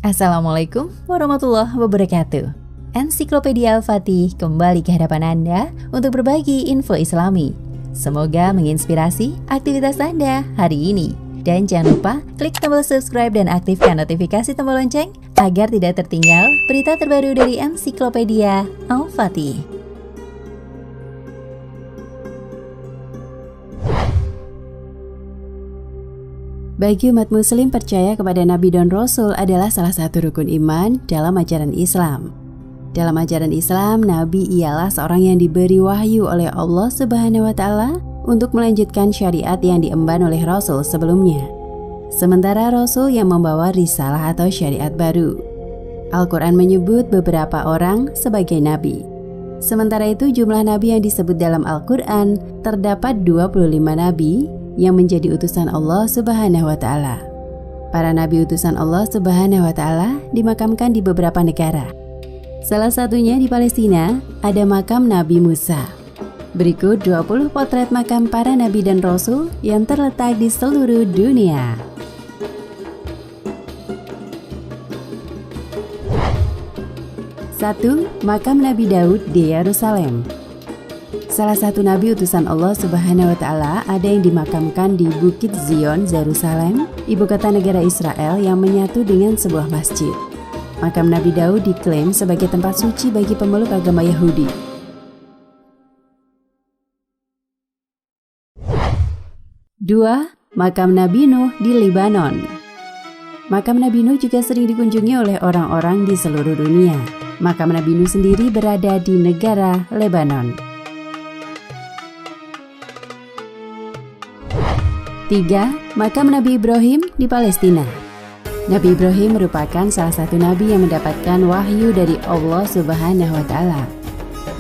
Assalamualaikum warahmatullahi wabarakatuh. Ensiklopedia Al-Fatih kembali ke hadapan Anda untuk berbagi info Islami. Semoga menginspirasi aktivitas Anda hari ini. Dan jangan lupa klik tombol subscribe dan aktifkan notifikasi tombol lonceng agar tidak tertinggal berita terbaru dari Ensiklopedia Al-Fatih. Bagi umat muslim, percaya kepada Nabi dan Rasul adalah salah satu rukun iman dalam ajaran Islam. Dalam ajaran Islam, Nabi ialah seorang yang diberi wahyu oleh Allah Subhanahu wa Ta'ala untuk melanjutkan syariat yang diemban oleh Rasul sebelumnya. Sementara Rasul yang membawa risalah atau syariat baru. Al-Quran menyebut beberapa orang sebagai Nabi. Sementara itu, jumlah Nabi yang disebut dalam Al-Quran terdapat 25 Nabi yang menjadi utusan Allah Subhanahu wa Ta'ala. Para nabi utusan Allah Subhanahu wa Ta'ala dimakamkan di beberapa negara. Salah satunya di Palestina ada makam Nabi Musa. Berikut 20 potret makam para nabi dan rasul yang terletak di seluruh dunia. Satu, makam Nabi Daud di Yerusalem. Salah satu nabi utusan Allah Subhanahu wa Ta'ala ada yang dimakamkan di Bukit Zion, Yerusalem, ibu kota negara Israel yang menyatu dengan sebuah masjid. Makam Nabi Daud diklaim sebagai tempat suci bagi pemeluk agama Yahudi. 2. Makam Nabi Nuh di Lebanon. Makam Nabi Nuh juga sering dikunjungi oleh orang-orang di seluruh dunia. Makam Nabi Nuh sendiri berada di negara Lebanon. 3. Makam Nabi Ibrahim di Palestina. Nabi Ibrahim merupakan salah satu nabi yang mendapatkan wahyu dari Allah Subhanahu wa Ta'ala.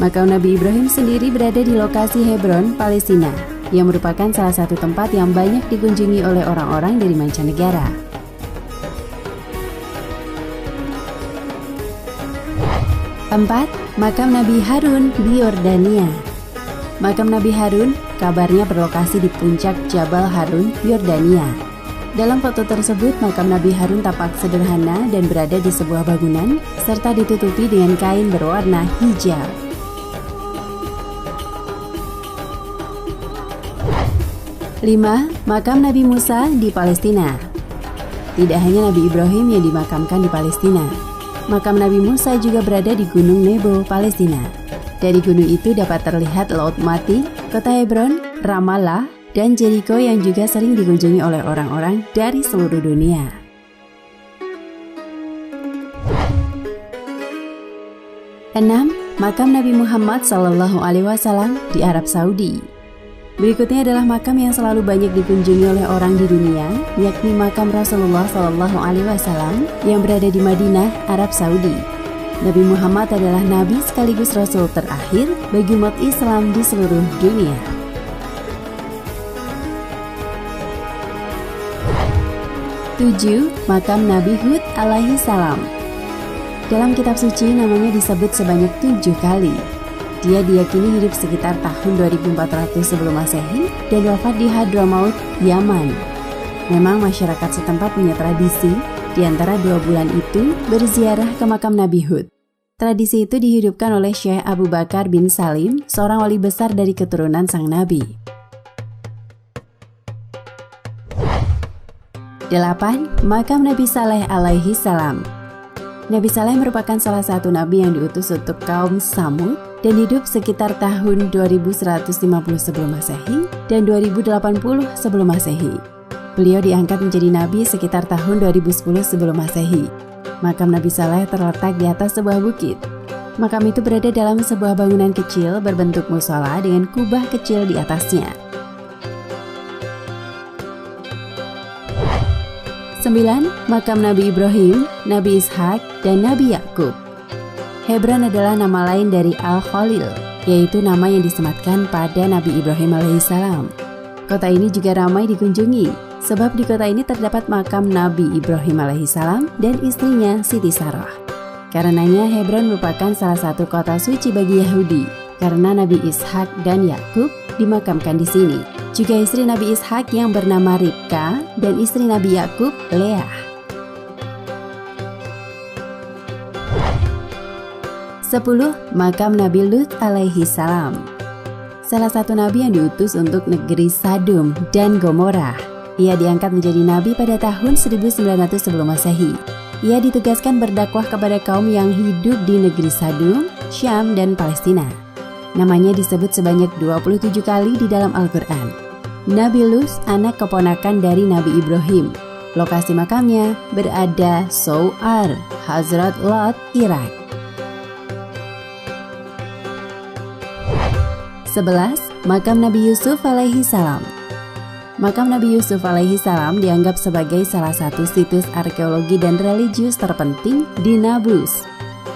Makam Nabi Ibrahim sendiri berada di lokasi Hebron, Palestina, yang merupakan salah satu tempat yang banyak dikunjungi oleh orang-orang dari mancanegara. 4. Makam Nabi Harun di Yordania. Makam Nabi Harun kabarnya berlokasi di puncak Jabal Harun, Yordania. Dalam foto tersebut, makam Nabi Harun tampak sederhana dan berada di sebuah bangunan serta ditutupi dengan kain berwarna hijau. 5. Makam Nabi Musa di Palestina. Tidak hanya Nabi Ibrahim yang dimakamkan di Palestina, makam Nabi Musa juga berada di Gunung Nebo, Palestina. Dari gunung itu dapat terlihat Laut Mati, kota Hebron, Ramallah, dan Jericho yang juga sering dikunjungi oleh orang-orang dari seluruh dunia. 6. Makam Nabi Muhammad SAW di Arab Saudi. Berikutnya adalah makam yang selalu banyak dikunjungi oleh orang di dunia, yakni makam Rasulullah SAW yang berada di Madinah, Arab Saudi. Nabi Muhammad adalah nabi sekaligus rasul terakhir bagi umat Islam di seluruh dunia. 7. Makam Nabi Hud alaihi salam. Dalam kitab suci namanya disebut sebanyak 7 kali. Dia diyakini hidup sekitar tahun 2400 sebelum Masehi dan wafat di Hadramaut, Yaman. Memang masyarakat setempat punya tradisi di antara 2 bulan itu berziarah ke makam Nabi Hud. Tradisi itu dihidupkan oleh Syekh Abu Bakar bin Salim, seorang wali besar dari keturunan sang Nabi. 8. Makam Nabi Saleh alaihi salam. Nabi Saleh merupakan salah satu nabi yang diutus untuk kaum Samud dan hidup sekitar tahun 2150 sebelum Masehi dan 2080 sebelum Masehi. Beliau diangkat menjadi nabi sekitar tahun 2010 sebelum Masehi. Makam Nabi Saleh terletak di atas sebuah bukit. Makam itu berada dalam sebuah bangunan kecil berbentuk mushola dengan kubah kecil di atasnya. 9. Makam Nabi Ibrahim, Nabi Ishak, dan Nabi Yakub. Hebron adalah nama lain dari Al-Khalil, yaitu nama yang disematkan pada Nabi Ibrahim alaihissalam. Kota ini juga ramai dikunjungi, sebab di kota ini terdapat makam Nabi Ibrahim alaihissalam dan istrinya Siti Sarah. Karenanya Hebron merupakan salah satu kota suci bagi Yahudi, karena Nabi Ishak dan Yakub dimakamkan di sini. Juga istri Nabi Ishak yang bernama Ribka dan istri Nabi Yakub, Leah. 10. Makam Nabi Lut alaihi salam. Salah satu nabi yang diutus untuk negeri Sadum dan Gomorrah. Ia diangkat menjadi nabi pada tahun 1900 sebelum Masehi. Ia ditugaskan berdakwah kepada kaum yang hidup di negeri Sadum, Syam, dan Palestina. Namanya disebut sebanyak 27 kali di dalam Al-Quran. Nabi Lut anak keponakan dari Nabi Ibrahim. Lokasi makamnya berada Sou'ar, Hazrat Lot, Irak. 11. Makam Nabi Yusuf alaihi salam. Makam Nabi Yusuf alaihi salam dianggap sebagai salah satu situs arkeologi dan religius terpenting di Nablus,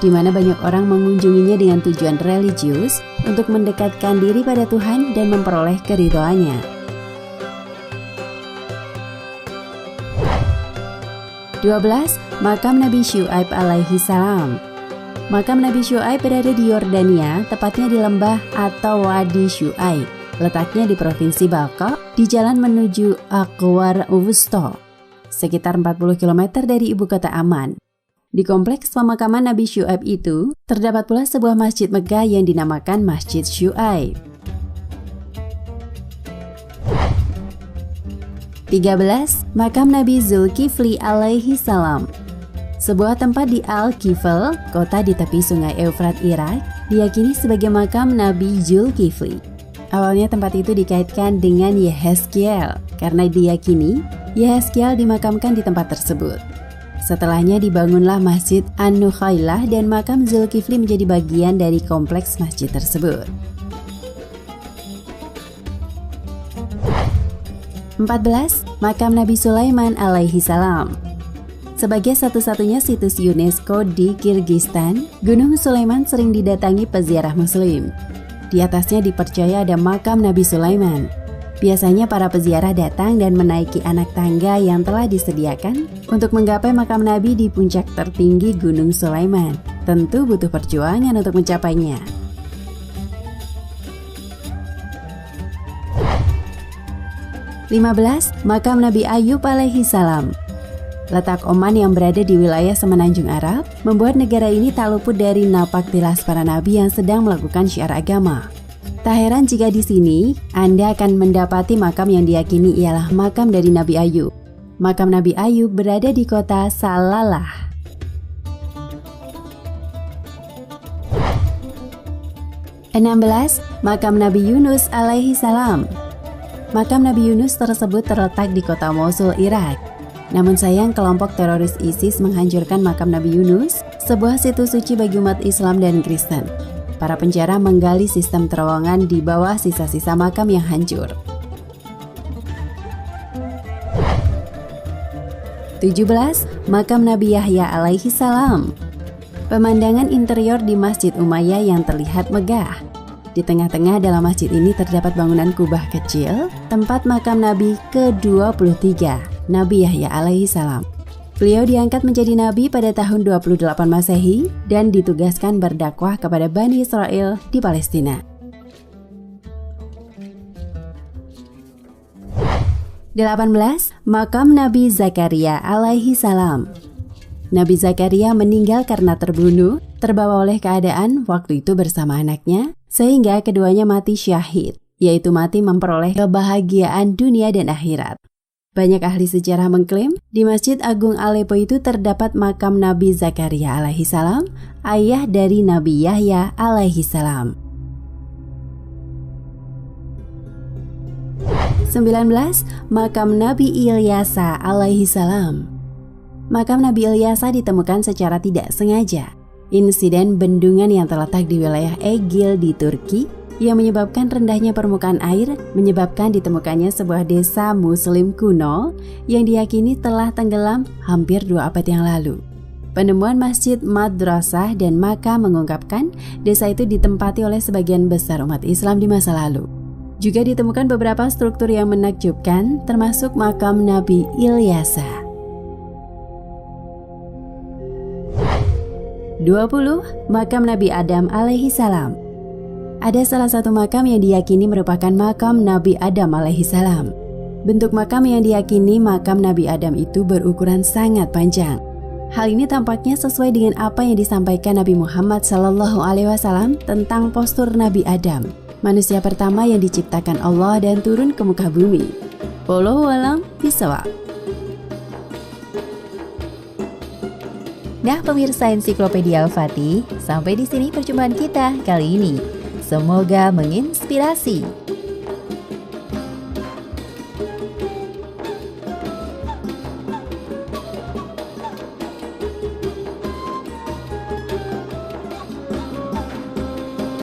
di mana banyak orang mengunjunginya dengan tujuan religius untuk mendekatkan diri pada Tuhan dan memperoleh keridhoannya. 12. Makam Nabi Syu'aib alaihi salam. Makam Nabi Syu'aib berada di Yordania, tepatnya di lembah atau Wadi Syu'aib. Letaknya di Provinsi Balqa, di jalan menuju Aqwar Wusto, sekitar 40 km dari ibu kota Amman. Di kompleks pemakaman Nabi Syu'aib itu, terdapat pula sebuah masjid megah yang dinamakan Masjid Syu'aib. 13. Makam Nabi Zulkifli alaihi salam. Sebuah tempat di Al-Kifl, kota di tepi sungai Eufrat, Irak, diyakini sebagai makam Nabi Zulkifli. Awalnya tempat itu dikaitkan dengan Yehezkiel, karena diyakini Yehezkiel dimakamkan di tempat tersebut. Setelahnya dibangunlah Masjid An-Nukhailah dan makam Zulkifli menjadi bagian dari kompleks masjid tersebut. 14. Makam Nabi Sulaiman alaihi salam. Sebagai satu-satunya situs UNESCO di Kirgistan, Gunung Sulaiman sering didatangi peziarah muslim. Di atasnya dipercaya ada makam Nabi Sulaiman. Biasanya para peziarah datang dan menaiki anak tangga yang telah disediakan untuk menggapai makam Nabi di puncak tertinggi Gunung Sulaiman. Tentu butuh perjuangan untuk mencapainya. 15. Makam Nabi Ayub alaihi salam. Letak Oman yang berada di wilayah semenanjung Arab membuat negara ini tak luput dari napak tilas para nabi yang sedang melakukan syiar agama. Tak heran jika di sini Anda akan mendapati makam yang diyakini ialah makam dari Nabi Ayub. Makam Nabi Ayub berada di kota Salalah. 16. Makam Nabi Yunus alaihi salam. Makam Nabi Yunus tersebut terletak di kota Mosul, Irak. Namun sayang, kelompok teroris ISIS menghancurkan makam Nabi Yunus, sebuah situs suci bagi umat Islam dan Kristen. Para penjara menggali sistem terowongan di bawah sisa-sisa makam yang hancur. 17. Makam Nabi Yahya alaihi salam. Pemandangan interior di Masjid Umayyah yang terlihat megah. Di tengah-tengah dalam masjid ini terdapat bangunan kubah kecil, tempat makam Nabi ke-23. Nabi Yahya alaihi salam. Beliau diangkat menjadi nabi pada tahun 28 Masehi dan ditugaskan berdakwah kepada Bani Israel di Palestina. 18. Makam Nabi Zakaria alaihi salam. Nabi Zakaria meninggal karena terbunuh, terbawa oleh keadaan waktu itu bersama anaknya, sehingga keduanya mati syahid, yaitu mati memperoleh kebahagiaan dunia dan akhirat. Banyak ahli sejarah mengklaim di Masjid Agung Aleppo itu terdapat makam Nabi Zakaria alaihi salam, ayah dari Nabi Yahya alaihi salam. 19. Makam Nabi Ilyasa alaihi salam. Makam Nabi Ilyasa ditemukan secara tidak sengaja. Insiden bendungan yang terletak di wilayah Egil di Turki yang menyebabkan rendahnya permukaan air menyebabkan ditemukannya sebuah desa muslim kuno yang diyakini telah tenggelam hampir 2 abad yang lalu. Penemuan masjid, madrasah, dan makam mengungkapkan desa itu ditempati oleh sebagian besar umat Islam di masa lalu. Juga ditemukan beberapa struktur yang menakjubkan termasuk makam Nabi Ilyasa. 20. Makam Nabi Adam alaihi salam. Ada salah satu makam yang diyakini merupakan makam Nabi Adam alaihi salam. Bentuk makam yang diyakini makam Nabi Adam itu berukuran sangat panjang. Hal ini tampaknya sesuai dengan apa yang disampaikan Nabi Muhammad SAW tentang postur Nabi Adam, manusia pertama yang diciptakan Allah dan turun ke muka bumi. Wallahu a'lam bishawab. Nah pemirsa Ensiklopedia Al-Fatih, sampai di sini perjumpaan kita kali ini. Semoga menginspirasi.